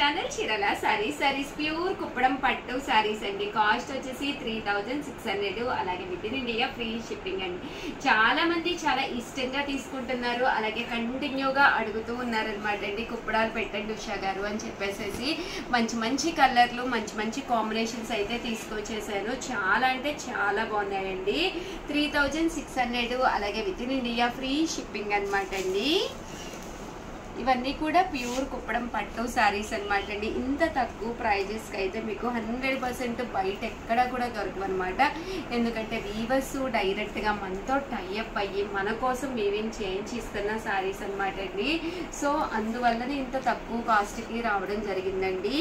Channel చీరల saris pure Kuppadam పట్టు సారీస్ అండి. కాస్ట్ వచ్చేసి 3600. అలాగే with in India free shipping అండి. చాలా మంది చాలా ఇష్టంగా తీసుకుంటున్నారు, అలాగే కంటిన్యూగా అడుగుతూ ఉన్నారనమాట అండి. కుప్పడాలు పెట్టండి ఉషా గారు అని చెప్పేసి మంచి మంచి కలర్లు మంచి మంచి కాంబినేషన్స్ అయితే తీసుకొచ్చేసారు. చాలా అంటే చాలా బాగున్నాయండి. 3600 అలాగే with in India free shipping అనమాట అండి. ఇవన్నీ కూడా ప్యూర్ కుప్పడం పట్టు సారీస్ అనమాట అండి. ఇంత తక్కువ ప్రైజెస్కి అయితే మీకు 100% బయట ఎక్కడ కూడా దొరకవు అనమాట. ఎందుకంటే వీవర్స్ డైరెక్ట్గా మనతో టైఅప్ అయ్యి మన కోసం వీవింగ్ చేయించిస్తున్న సారీస్ అనమాట అండి. సో అందువల్లనే ఇంత తక్కువ కాస్ట్కి రావడం జరిగిందండి.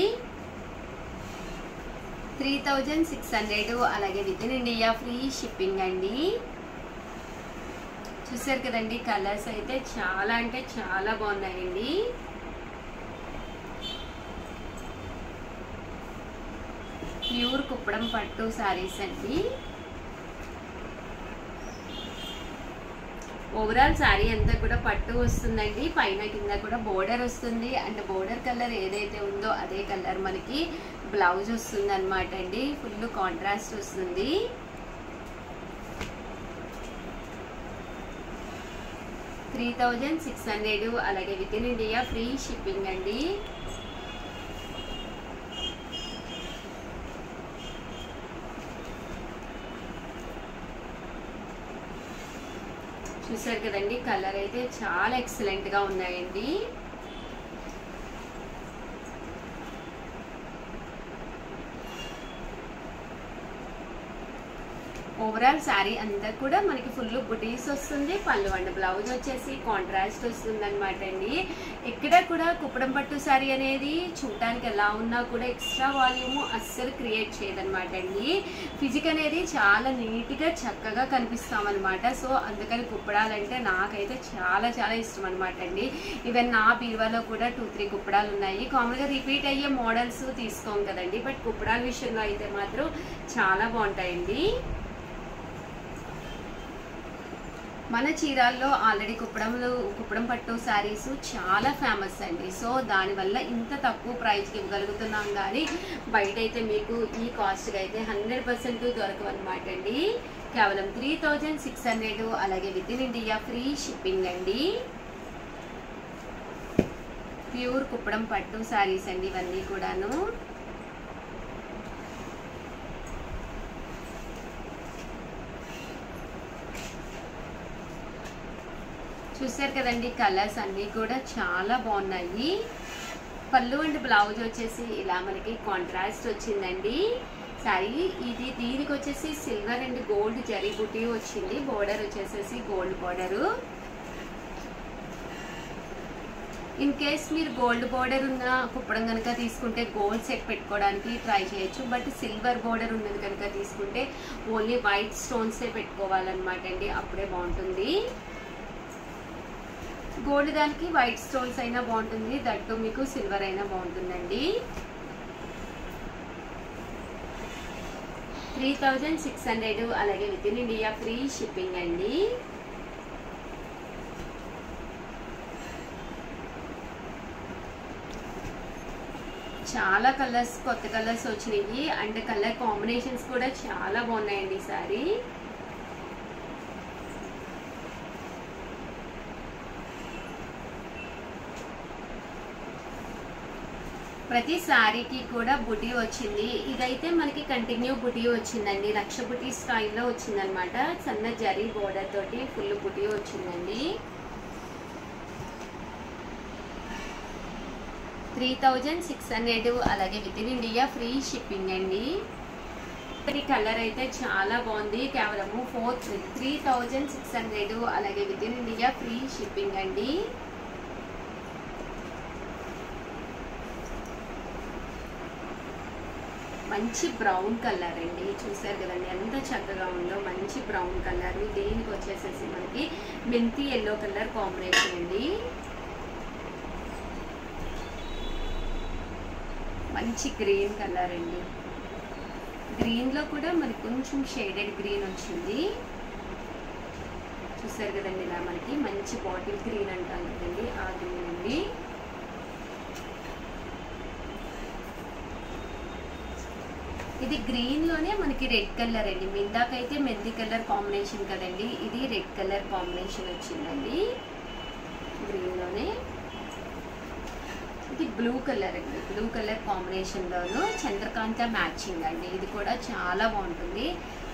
3600 అలాగే with in India free shipping అండి. చూసారు కదండి, కలర్స్ అయితే చాలా అంటే చాలా బాగున్నాయండి. ప్యూర్ కుప్పడం పట్టు సారీస్ అండి. ఓవరాల్ శారీ అంతా కూడా పట్టు వస్తుందండి. పైన కింద కూడా బోర్డర్ వస్తుంది. అండ్ బోర్డర్ కలర్ ఏదైతే ఉందో అదే కలర్ మనకి బ్లౌజ్ వస్తుంది అనమాట అండి. ఫుల్ కాంట్రాస్ట్ వస్తుంది. 3600 అలాగే with in India free shipping అండి. చూసారు కదండి, కలర్ అయితే చాలా ఎక్సలెంట్ గా ఉన్నాయండి. ఓవరాల్ శారీ అంతా కూడా మనకి ఫుల్ బుటీస్ వస్తుంది. పళ్ళు అండ్ బ్లౌజ్ వచ్చేసి కాంట్రాస్ట్ వస్తుంది అనమాట అండి. ఎక్కడ కూడా కుప్పడం పట్టు శారీ అనేది చూడటానికి ఎలా ఉన్నా కూడా ఎక్స్ట్రా వాల్యూమ్ అస్సలు క్రియేట్ చేయదనమాట అండి. ఫిజిక్ అనేది చాలా నీట్గా చక్కగా కనిపిస్తామన్నమాట. సో అందుకని కుప్పడాలంటే నాకైతే చాలా చాలా ఇష్టం అనమాట అండి. ఈవెన్ నా బీరువాలో కూడా 2-3 కుప్పడాలు ఉన్నాయి. కామన్గా రిపీట్ అయ్యే మోడల్స్ తీసుకోం కదండి, బట్ కుప్పడాల విషయంలో అయితే మాత్రం చాలా బాగుంటాయండి. మన చీరాల్లో ఆల్రెడీ కుప్పడం పట్టు శారీస్ చాలా ఫేమస్ అండి. సో దానివల్ల ఇంత తక్కువ ప్రైస్కి ఇవ్వగలుగుతున్నాం. కానీ బయట అయితే మీకు ఈ కాస్ట్కి అయితే 100% దొరకవన్నమాట అండి. కేవలం 3600 అలాగే with in India free shipping అండి. ప్యూర్ కుప్పడం పట్టు శారీస్ అండి ఇవన్నీ కూడాను. చూసారు కదండి, కలర్స్ అన్నీ కూడా చాలా బాగున్నాయి. పళ్ళు అండ్ బ్లౌజ్ వచ్చేసి ఇలా మనకి కాంట్రాస్ట్ వచ్చిందండి. సారీ దీనికి వచ్చేసి సిల్వర్ అండ్ గోల్డ్ జరీ బుటీ వచ్చింది. బోర్డర్ వచ్చేసేసి గోల్డ్ బోర్డరు. ఇన్ కేస్ మీరు గోల్డ్ బోర్డర్ ఉన్న కుప్పడం కనుక తీసుకుంటే గోల్డ్ సెట్ పెట్టుకోవడానికి ట్రై చేయొచ్చు. బట్ సిల్వర్ బోర్డర్ ఉన్నది కనుక తీసుకుంటే ఓన్లీ వైట్ స్టోన్సే పెట్టుకోవాలన్నమాట అండి. అప్పుడే బాగుంటుంది. గోల్డ్ దానికి వైట్ స్టోన్స్ అయినా బాగుంటుంది, దట్టు మీకు సిల్వర్ అయినా బాగుంటుందండి. 3600 అలాగే with in India free shipping అండి. చాలా కలర్స్, కొత్త కలర్స్ వచ్చినాయి. అండ్ కలర్ కాంబినేషన్స్ కూడా చాలా బాగున్నాయండి ఈ సారీ. ప్రతి శారీకి కూడా బుటీ వచ్చింది. ఇదైతే మనకి కంటిన్యూ బుటీ వచ్చిందండి. లక్ష బుటీ స్టైల్లో వచ్చిందనమాట. సన్న జరీ బోర్డర్ తోటి ఫుల్ బుటీ వచ్చిందండి. 3600 అలాగే with in India free shipping అండి. ఈ కలర్ అయితే చాలా బాగుంది. కేవలము 3600 అలాగే with in India free shipping అండి. మంచి బ్రౌన్ కలర్ అండి. చూసారు కదండి ఎంత చక్కగా ఉందో, మంచి బ్రౌన్ కలర్. దీనికి వచ్చేసేసి మనకి మెంతి ఎల్లో కలర్ కాంబినేషన్ అండి. మంచి గ్రీన్ కలర్ అండి. గ్రీన్లో కూడా మనకి కొంచెం షేడెడ్ గ్రీన్ వచ్చింది. చూసారు కదండి ఇలా మనకి మంచి బాటిల్ గ్రీన్ అంటాం కదండి, ఆ గ్రీన్ అండి. ఇది గ్రీన్ లోనే మనకి రెడ్ కలర్ అండి. ఇందాకైతే మెహందీ కలర్ కాంబినేషన్ కదండి, ఇది రెడ్ కలర్ కాంబినేషన్ వచ్చిందండి. గ్రీన్ లోనే ఇది బ్లూ కలర్ అండి, బ్లూ కలర్ కాంబినేషన్ లోను చంద్రకాంత మ్యాచింగ్ అండి. ఇది కూడా చాలా బాగుంటుంది.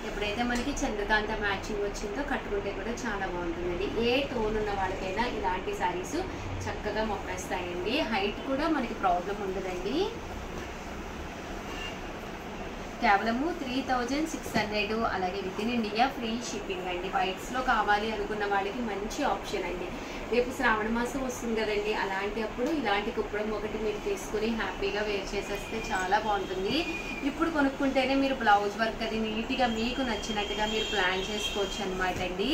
ఎప్పుడైతే మనకి చంద్రకాంత మ్యాచింగ్ వచ్చిందో కట్టుకుంటే కూడా చాలా బాగుంటుందండి. ఏ టోన్ ఉన్న వాళ్ళకైనా ఇలాంటి శారీస్ చక్కగా మొప్పేస్తాయండి. హైట్ కూడా మనకి ప్రాబ్లం ఉండదండి. కేవలము 3600, అలాగే with in India free shipping అండి. వైట్స్ లో కావాలి అనుకున్న వాళ్ళకి మంచి ఆప్షన్ అండి. రేపు శ్రావణ మాసం వస్తుంది కదండి, అలాంటి అప్పుడు ఇలాంటి కుప్పడం ఒకటి మీరు తీసుకుని హ్యాపీగా వేర్ చేసేస్తే చాలా బాగుంటుంది. ఇప్పుడు కొనుక్కుంటేనే మీరు బ్లౌజ్ వర్క్ అది నీట్గా మీకు నచ్చినట్టుగా మీరు ప్లాన్ చేసుకోవచ్చు అనమాట అండి.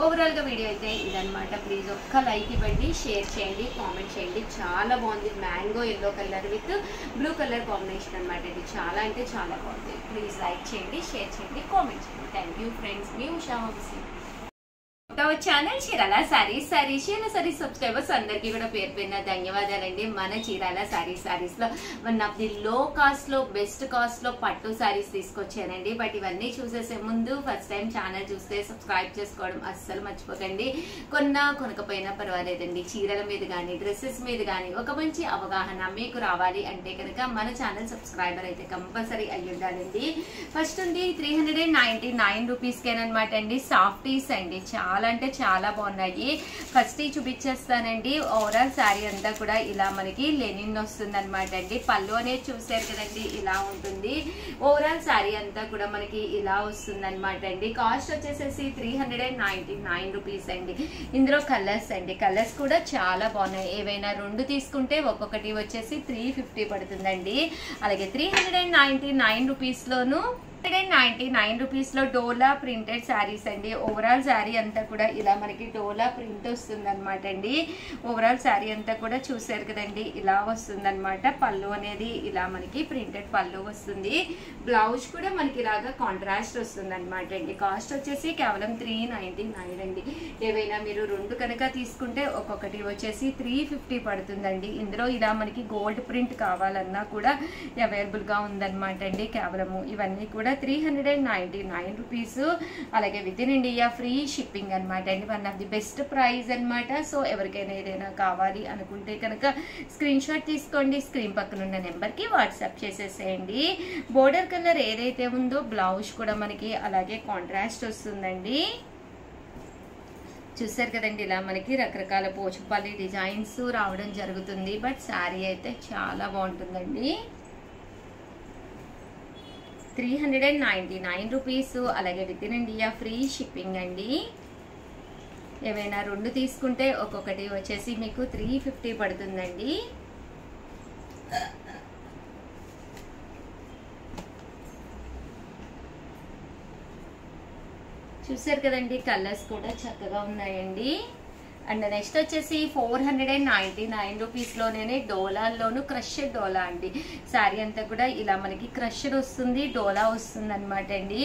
ఓవరాల్గా వీడియో అయితే ఇదనమాట. ప్లీజ్ ఒక్క లైక్ ఇవ్వండి, షేర్ చేయండి, కామెంట్ చేయండి. చాలా బాగుంది. Mango yellow colour with blue colour combination అనమాట. ఇది చాలా అంటే చాలా బాగుంది. ప్లీజ్ లైక్ చేయండి, షేర్ చేయండి, కామెంట్ చేయండి. Thank you friends. మీ Usha Vamshi. Channel Chirala sarees. Chirala sarees subscribers అందరికీ కూడా పేరు పేరున ధన్యవాదాలండి. మన చీరాల సారీస్ లో one of the low cost లో బెస్ట్ కాస్ట్ లో పట్టు సారీస్ తీసుకొచ్చానండి. బట్ ఇవన్నీ చూసేసే ముందు ఫస్ట్ టైం ఛానల్ చూస్తే సబ్స్క్రైబ్ చేసుకోవడం అస్సలు మర్చిపోకండి. కొనకపోయినా పర్వాలేదండి. చీరల మీద కానీ డ్రెస్సెస్ మీద కానీ ఒక మంచి అవగాహన మీకు రావాలి అంటే కనుక మన ఛానల్ సబ్స్క్రైబర్ అయితే కంపల్సరీ అయ్యి ఉండాలండి. ఫస్ట్ ఉంది 399 రూపీస్కేనమాట అండి. సాఫ్టీస్ అండి, చాలా అంటే చాలా బాగున్నాయి. ఫస్ట్ చూపించేస్తానండి. ఓవరాల్ శారీ అంతా కూడా ఇలా మనకి లెనిన్ వస్తుంది అనమాట అండి. పళ్ళు అనేది చూసారు కదండి, ఇలా ఉంటుంది. ఓవరాల్ శారీ అంతా కూడా మనకి ఇలా వస్తుంది అనమాట అండి. కాస్ట్ వచ్చేసేసి 399 రూపీస్ అండి. ఇందులో కలర్స్ అండి, కలర్స్ కూడా చాలా బాగున్నాయి. ఏవైనా 2 తీసుకుంటే ఒక్కొక్కటి వచ్చేసి 350 పడుతుందండి. అలాగే 399 రూపీస్ లోను 199 రూపీస్ లో డోలా ప్రింటెడ్ శారీస్ అండి. ఓవరాల్ శారీ అంతా కూడా ఇలా మనకి డోలా ప్రింట్ వస్తుంది అనమాట అండి. ఓవరాల్ శారీ అంతా కూడా చూసారు కదండి, ఇలా వస్తుంది అనమాట. పళ్ళు అనేది ఇలా మనకి ప్రింటెడ్ పళ్ళు వస్తుంది. బ్లౌజ్ కూడా మనకి ఇలాగా కాంట్రాస్ట్ వస్తుంది అనమాట అండి. కాస్ట్ వచ్చేసి కేవలం 399 అండి. ఏవైనా మీరు 2 కనుక తీసుకుంటే ఒక్కొక్కటి వచ్చేసి 350 పడుతుందండి. ఇందులో ఇలా మనకి గోల్డ్ ప్రింట్ కావాలన్నా కూడా అవైలబుల్ గా ఉందన్నమాట అండి. కేవలము ఇవన్నీ కూడా 399 రూపీస్. అలాగే with in India free shipping అనమాట అండి. One of the best price అనమాట. సో ఎవరికైనా ఏదైనా కావాలి అనుకుంటే కనుక స్క్రీన్ షాట్ తీసుకోండి. స్క్రీన్ పక్కన ఉన్న నెంబర్కి వాట్సాప్ చేసేసేయండి. బోర్డర్ కలర్ ఏదైతే ఉందో బ్లౌజ్ కూడా మనకి అలాగే కాంట్రాస్ట్ వస్తుందండి. చూసారు కదండి, ఇలా మనకి రకరకాల పోచుపల్లి డిజైన్స్ రావడం జరుగుతుంది. బట్ శారీ అయితే చాలా బాగుంటుందండి. 399 రూపీస్. అలాగే with in India free shipping అండి. ఏవైనా 2 తీసుకుంటే ఒక్కొక్కటి వచ్చేసి మీకు 350 పడుతుందండి. చూసారు కదండి, కలర్స్ కూడా చక్కగా ఉన్నాయండి. అండ్ నెక్స్ట్ వచ్చేసి 499 రూపీస్ లోనే డోలాల్లోను క్రషర్ డోలా అండి. శారీ అంతా కూడా ఇలా మనకి క్రషర్ వస్తుంది, డోలా వస్తుంది అనమాట అండి.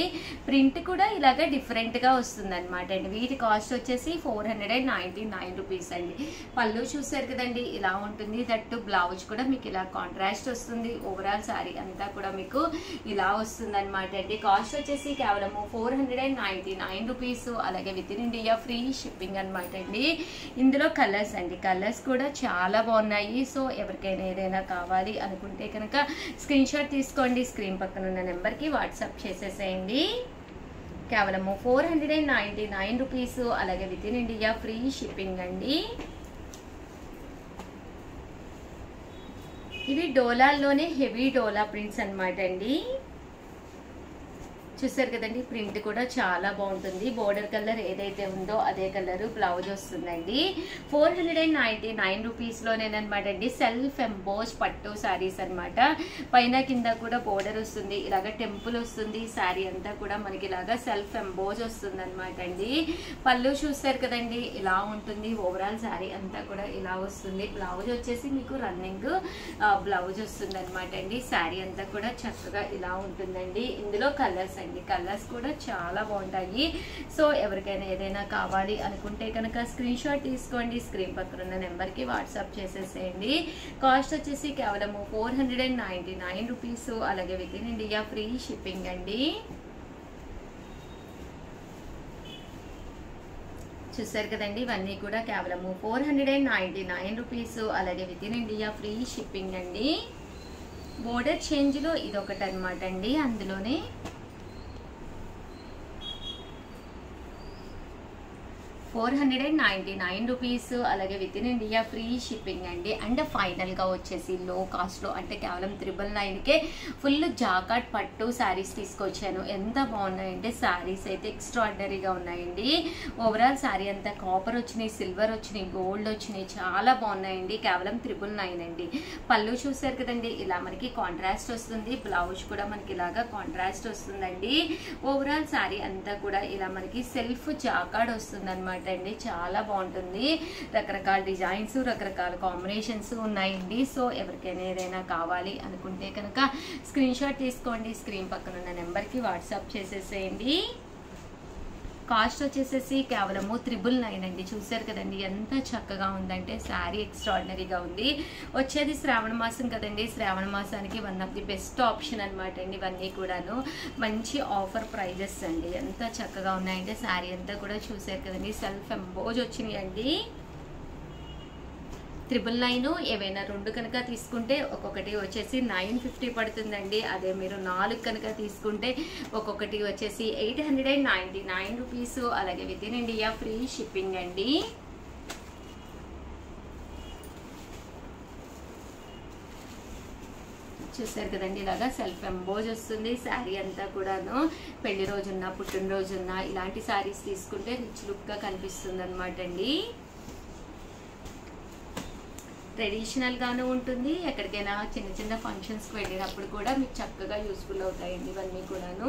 ప్రింట్ కూడా ఇలాగ డిఫరెంట్ గా వస్తుంది అనమాట అండి. వీటి కాస్ట్ వచ్చేసి 499 రూపీస్ అండి. పళ్ళు చూసారు కదండి, ఇలా ఉంటుంది. దట్టు బ్లౌజ్ కూడా మీకు ఇలా కాంట్రాస్ట్ వస్తుంది. ఓవరాల్ శారీ అంతా కూడా మీకు ఇలా వస్తుంది అనమాట అండి. కాస్ట్ వచ్చేసి కేవలము 499 రూపీస్. అలాగే with in India free shipping అనమాట అండి. ఇందులో కలర్స్ అండి, కలర్స్ కూడా చాలా బాగున్నాయి. సో ఎవరికైనా ఏదైనా కావాలి అనుకుంటే కనుక స్క్రీన్ షాట్ తీసుకోండి. స్క్రీన్ పక్కన ఉన్న నెంబర్కి వాట్సాప్ చేసేసేయండి. కేవలము 499 రూపీస్. అలాగే with in India free shipping అండి. ఇవి డోలాల్లోనే హెవీ డోలా ప్రింట్స్ అనమాట అండి. చూసారు కదండి, ప్రింట్ కూడా చాలా బాగుంటుంది. బోర్డర్ కలర్ ఏదైతే ఉందో అదే కలర్ బ్లౌజ్ వస్తుందండి. 499 రూపీస్ లోనేనమాట అండి. సెల్ఫ్ ఎంబోస్ పట్టు శారీస్ అనమాట. పైన కింద కూడా బోర్డర్ వస్తుంది, ఇలాగ టెంపుల్ వస్తుంది. శారీ అంతా కూడా మనకి ఇలాగా సెల్ఫ్ ఎంబోస్ వస్తుంది అనమాట అండి. పళ్ళు చూస్తారు కదండి, ఇలా ఉంటుంది. ఓవరాల్ శారీ అంతా కూడా ఇలా వస్తుంది. బ్లౌజ్ వచ్చేసి మీకు రన్నింగ్ బ్లౌజ్ వస్తుంది అనమాట అండి. శారీ అంతా కూడా చక్కగా ఇలా ఉంటుందండి. ఇందులో కలర్స్ అండి. కలర్స్ కూడా చాలా బాగుంటాయి. సో ఎవరికైనా ఏదైనా కావాలి అనుకుంటే కనుక స్క్రీన్ షాట్ తీసుకోండి, స్క్రీన్ పక్కన ఉన్న నెంబర్కి వాట్సాప్ చేసేసేయండి. కాస్ట్ వచ్చేసి కేవలం 499 రూపీస్, అలాగే with in India free shipping అండి. చూసారు కదండి, ఇవన్నీ కూడా కేవలం 499 రూపీస్, అలాగే with in India free shipping అండి. బోర్డర్ చేంజ్లో ఇదొకటి అనమాట అండి. అందులోనే 499 రూపీస్, అలాగే with in India free shipping అండి. అండ్ ఫైనల్గా వచ్చేసి లో కాస్ట్లో అంటే కేవలం 999కే ఫుల్ జాకాట్ పట్టు శారీస్ తీసుకొచ్చాను. ఎంత బాగున్నాయంటే శారీస్ అయితే ఎక్స్ట్రాడినరీగా ఉన్నాయండి. ఓవరాల్ శారీ అంతా కాపర్ వచ్చినాయి, సిల్వర్ వచ్చినాయి, గోల్డ్ వచ్చినాయి, చాలా బాగున్నాయండి. కేవలం 999 అండి. పళ్ళు చూసారు కదండి, ఇలా మనకి కాంట్రాస్ట్ వస్తుంది. బ్లౌజ్ కూడా మనకి ఇలాగా కాంట్రాస్ట్ వస్తుందండి. ఓవరాల్ శారీ అంతా కూడా ఇలా మనకి సెల్ఫ్ జాకాడ్ వస్తుంది అనమాట అండి. చాలా బాగుంటుంది. రకరకాల డిజైన్స్, రకరకాల కాంబినేషన్స్ ఉన్నాయండి. సో ఎవరికైనా ఏదైనా కావాలి అనుకుంటే కనుక స్క్రీన్ షాట్ తీసుకోండి, స్క్రీన్ పక్కన ఉన్న నెంబర్కి వాట్సాప్ చేసేసేయండి. కాస్ట్ వచ్చేసేసి కేవలము 999 అండి. చూసారు కదండి ఎంత చక్కగా ఉందంటే శారీ ఎక్స్ట్రాడినరీగా ఉంది. వచ్చేది శ్రావణ మాసం కదండి, శ్రావణ మాసానికి one of the best option అనమాట అండి. ఇవన్నీ కూడాను మంచి ఆఫర్ ప్రైజెస్ అండి. ఎంత చక్కగా ఉన్నాయంటే శారీ అంతా కూడా చూసారు కదండి, సెల్ఫ్ ఎంబోజ్ వచ్చినాయి అండి. 999 ఏవైనా 2 కనుక తీసుకుంటే ఒక్కొక్కటి వచ్చేసి 950 పడుతుందండి. అదే మీరు 4 కనుక తీసుకుంటే ఒక్కొక్కటి వచ్చేసి 899 రూపీస్, అలాగే with in India free shipping అండి. చూసారు కదండి, ఇలాగా సెల్ఫ్ ఎంబోజ్ వస్తుంది. శారీ అంతా కూడాను పెళ్లి రోజున్నా పుట్టినరోజున్నా ఇలాంటి శారీస్ తీసుకుంటే రిచ్ లుక్గా కనిపిస్తుంది అనమాట అండి. ట్రెడిషనల్ గాను ఉంటుంది. ఎక్కడికైనా చిన్న చిన్న ఫంక్షన్స్కి వెళ్ళినప్పుడు కూడా మీకు చక్కగా యూస్ఫుల్ అవుతాయండి ఇవన్నీ కూడాను.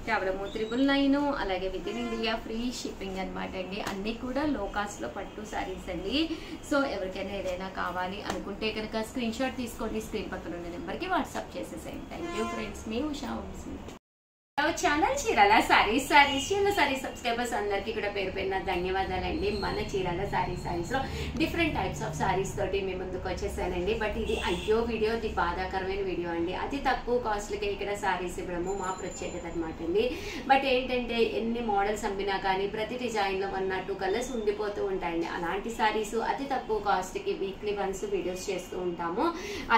కేవలం 999, అలాగే with in India free shipping అనమాట అండి. అన్నీ కూడా లో కాస్ట్లో పట్టు శారీస్ అండి. సో ఎవరికైనా ఏదైనా కావాలి అనుకుంటే కనుక స్క్రీన్ షాట్ తీసుకోండి, స్క్రీన్ పక్కన ఉన్న నెంబర్కి వాట్సాప్ చేసేసేయండి. థ్యాంక్ యూ ఫ్రెండ్స్, మీ Usha Vamshi. Channel Chirala sarees subscribers అందరికీ కూడా పేరు పేరున ధన్యవాదాలండి. మన చీరాల సారీస్ లో డిఫరెంట్ టైప్స్ ఆఫ్ సారీస్ తోటి మేము ముందుకు వచ్చేసానండి. బట్ ఇది అయ్యో వీడియో, ఇది బాధాకరమైన వీడియో అండి. అతి తక్కువ కాస్ట్లకే ఇక్కడ సారీస్ ఇవ్వడము మా ప్రత్యేకత అనమాట అండి. బట్ ఏంటంటే ఎన్ని మోడల్స్ అమ్మినా కానీ ప్రతి డిజైన్ లో 1 or 2 కలర్స్ ఉండిపోతూ ఉంటాయండి. అలాంటి సారీస్ అతి తక్కువ కాస్ట్ కి వీక్లీ వన్స్ వీడియోస్ చేస్తూ ఉంటాము.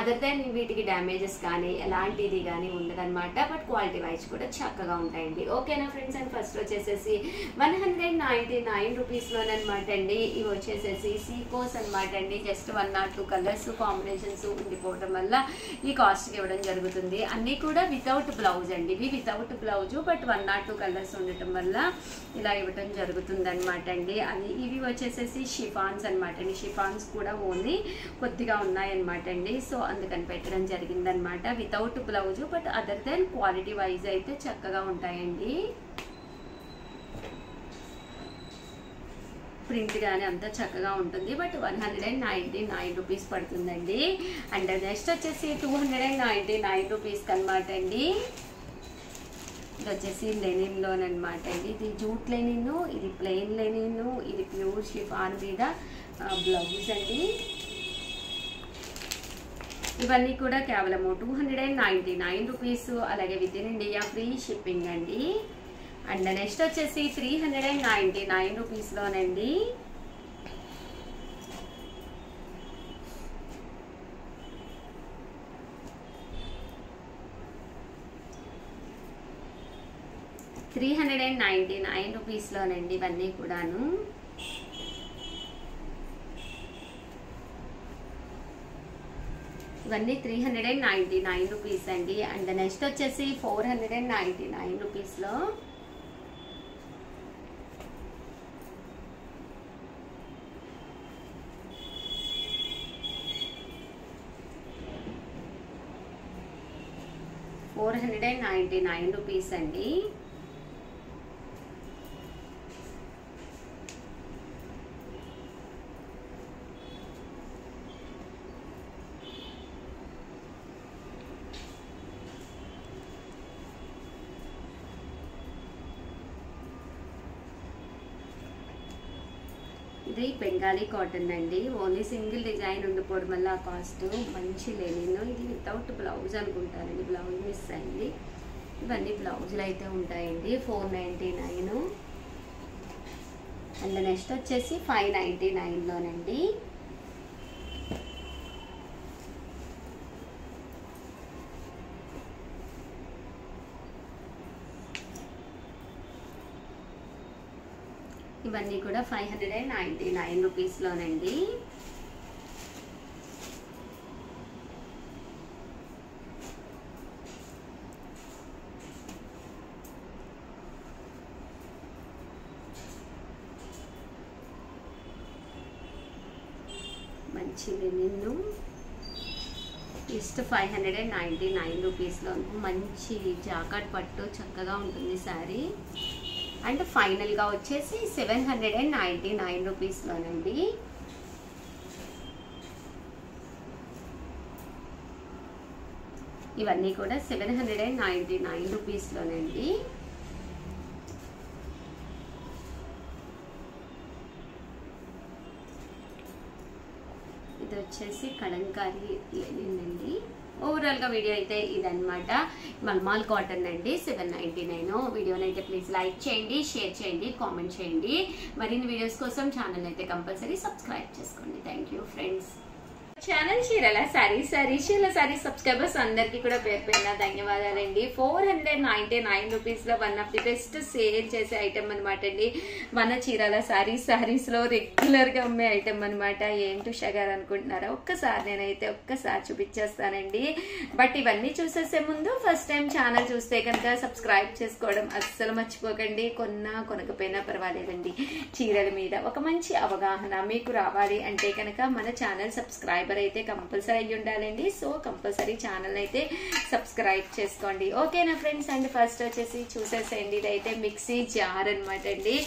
అదర్ దెన్ వీటికి డ్యామేజెస్ కానీ ఎలాంటిది కానీ ఉండదన్నమాట. బట్ క్వాలిటీ వైజ్ కూడా చక్కగా ఉంటాయండి. ఓకేనా ఫ్రెండ్స్, అండ్ ఫస్ట్ వచ్చేసేసి 199 రూపీస్లోనమాట అండి. ఇవి వచ్చేసేసి సీకోస్ అనమాట అండి. జస్ట్ 1 or 2 కలర్స్ కాంబినేషన్స్ ఉండిపోవడం వల్ల ఈ కాస్ట్కి ఇవ్వడం జరుగుతుంది. అన్నీ కూడా వితౌట్ బ్లౌజ్ అండి. ఇవి without blouse, but 1 or 2 colours ఉండటం వల్ల ఇలా ఇవ్వడం జరుగుతుంది అనమాట అండి. అది ఇవి వచ్చేసేసి షిఫాన్స్ అనమాట అండి. షిఫాన్స్ కూడా ఓన్లీ కొద్దిగా ఉన్నాయన్నమాట అండి. సో అందుకని పెట్టడం జరిగిందనమాట. Without blouse, but other than quality wise అయితే చక్కగా ఉంటాయండి. ప్రింట్ కానీ అంతా చక్కగా ఉంటుంది. బట్ 199 రూపీస్ పడుతుందండి. అండ్ నెక్స్ట్ వచ్చేసి 299 రూపీస్కి అనమాట అండి. ఇది వచ్చేసి లెనిన్లోనమాట అండి. ఇది జూట్ లెనిన్, ఇది ప్లెయిన్ లెనిన్, ఇది ప్యూర్ షిఫాన్ మీద బ్లౌజ్ అండి. ఇవన్నీ కూడా కేవలము 299 రూపీస్, అలాగే with in India free shipping అండి. అండ్ నెక్స్ట్ వచ్చేసి 399 రూపీస్లోనండి. రూపీస్లోనండి ఇవన్నీ కూడాను. ఇవన్నీ 399 రూపీస్ అండి. అండ్ నెక్స్ట్ వచ్చేసి 499 రూపీస్లో రూపీస్ అండి. ఇది బెంగాలీ కాటన్ అండి. ఓన్లీ సింగిల్ డిజైన్ ఉండిపోవడం వల్ల కాస్ట్ మంచి లెనిన్. ఇది వితౌట్ బ్లౌజ్ అనుకుంటానండి, బ్లౌజ్ మిస్ అయింది. ఇవన్నీ బ్లౌజులు అయితే ఉంటాయండి. 499. అండ్ నెక్స్ట్ వచ్చేసి 599లోనండి. ఇవన్నీ కూడా 599 రూపీస్లోనండి. మంచి లెనిన్ జస్ట్ 599 రూపీస్లో మంచి జాకెట్ పట్టు చక్కగా ఉంటుంది శారీ. అండ్ ఫైనల్గా వచ్చేసి 799 రూపీస్లోనండి. ఇవన్నీ కూడా 799 రూపీస్లోనండి. ఇది వచ్చేసి కలంకారీ లెనిన్ అండి. ఓవరాల్గా వీడియో అయితే ఇదన్నమాట. మల్మాల్ కాటన్ అండి, 799. వీడియోని అయితే ప్లీజ్ లైక్ చేయండి, షేర్ చేయండి, కామెంట్ చేయండి. మరిన్ని వీడియోస్ కోసం ఛానల్ అయితే కంపల్సరీ సబ్స్క్రైబ్ చేసుకోండి. Thank you friends. ఛానల్ చీరల సారీ సబ్స్క్రైబర్స్ అందరికీ కూడా పేరు పేరున ధన్యవాదాలండి. 499 రూపీస్లో one of the best sale చేసే ఐటమ్ అనమాట అండి. మన చీరల సారీస్లో రెగ్యులర్గా అమ్మే ఐటమ్ అనమాట. ఏంటి ఉషా గారు అనుకుంటున్నారా? నేనైతే ఒక్కసారి చూపించేస్తానండి. బట్ ఇవన్నీ చూసేసే ముందు ఫస్ట్ టైం ఛానల్ చూస్తే కనుక సబ్స్క్రైబ్ చేసుకోవడం అస్సలు మర్చిపోకండి. కొనకపోయినా పర్వాలేదండి. చీరల మీద ఒక మంచి అవగాహన మీకు రావాలి అంటే కనుక మన ఛానల్ సబ్స్క్రైబర్ అయితే కంపల్సరీ అయ్యి ఉండాలండి. సో కంపల్సరీ ఛానల్ అయితే సబ్స్క్రైబ్ చేసుకోండి. ఓకేనా ఫ్రెండ్స్? అండ్ ఫస్ట్ వచ్చేసి చూసేసేయండి. ఇదైతే మిక్సీ జార్ అనమాట అండి.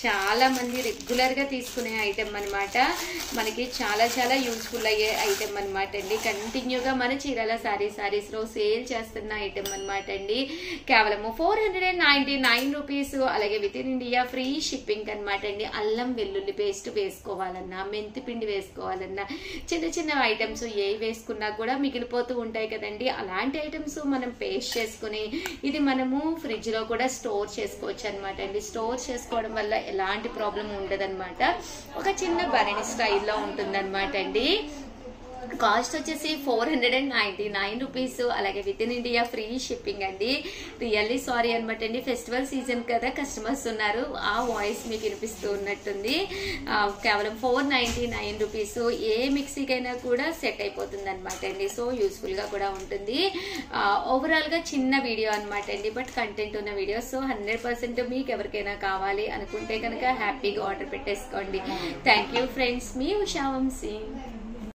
చాలా మంది రెగ్యులర్ గా తీసుకునే ఐటమ్ అనమాట. మనకి చాలా చాలా యూస్ఫుల్ అయ్యే ఐటమ్ అనమాట అండి. కంటిన్యూగా మన చీరల సారీస్ లో సేల్ చేస్తున్న ఐటమ్ అనమాట అండి. కేవలము 499 రూపీస్. అలాగే with in India free shipping అనమాట అండి. అల్లం వెల్లుల్లి పేస్ట్ వేసుకోవాలన్నా, మెంతి పిండి వేసుకోవాలన్నా, చిన్న చిన్న ఐటమ్స్ ఏ వేసుకున్నా కూడా మిగిలిపోతూ ఉంటాయి కదండి. అలాంటి ఐటమ్స్ మనం పేస్ట్ చేసుకుని ఇది మనము ఫ్రిడ్జ్ లో కూడా స్టోర్ చేసుకోవచ్చు అనమాట అండి. స్టోర్ చేసుకోవడం వల్ల ఎలాంటి ప్రాబ్లం ఉండదన్నమాట. ఒక చిన్న బరణి స్టైల్లో ఉంటుందన్నమాట అండి. కాస్ట్ వచ్చేసి 499 రూపీస్. అలాగే with in India free shipping అండి. రియల్లీ సారీ అనమాట అండి. ఫెస్టివల్ సీజన్ కదా, కస్టమర్స్ ఉన్నారు, ఆ వాయిస్ మీకు వినిపిస్తూ ఉన్నట్టుంది. కేవలం 499 రూపీస్. ఏ మిక్సీకైనా కూడా సెట్ అయిపోతుంది అనమాట అండి. సో యూస్ఫుల్ గా కూడా ఉంటుంది. ఓవరాల్ గా చిన్న వీడియో అనమాట అండి, బట్ కంటెంట్ ఉన్న వీడియో. సో 100% మీకు ఎవరికైనా కావాలి అనుకుంటే కనుక హ్యాపీగా ఆర్డర్ పెట్టేసుకోండి. Thank you friends. మీ ఉషా వంశీ.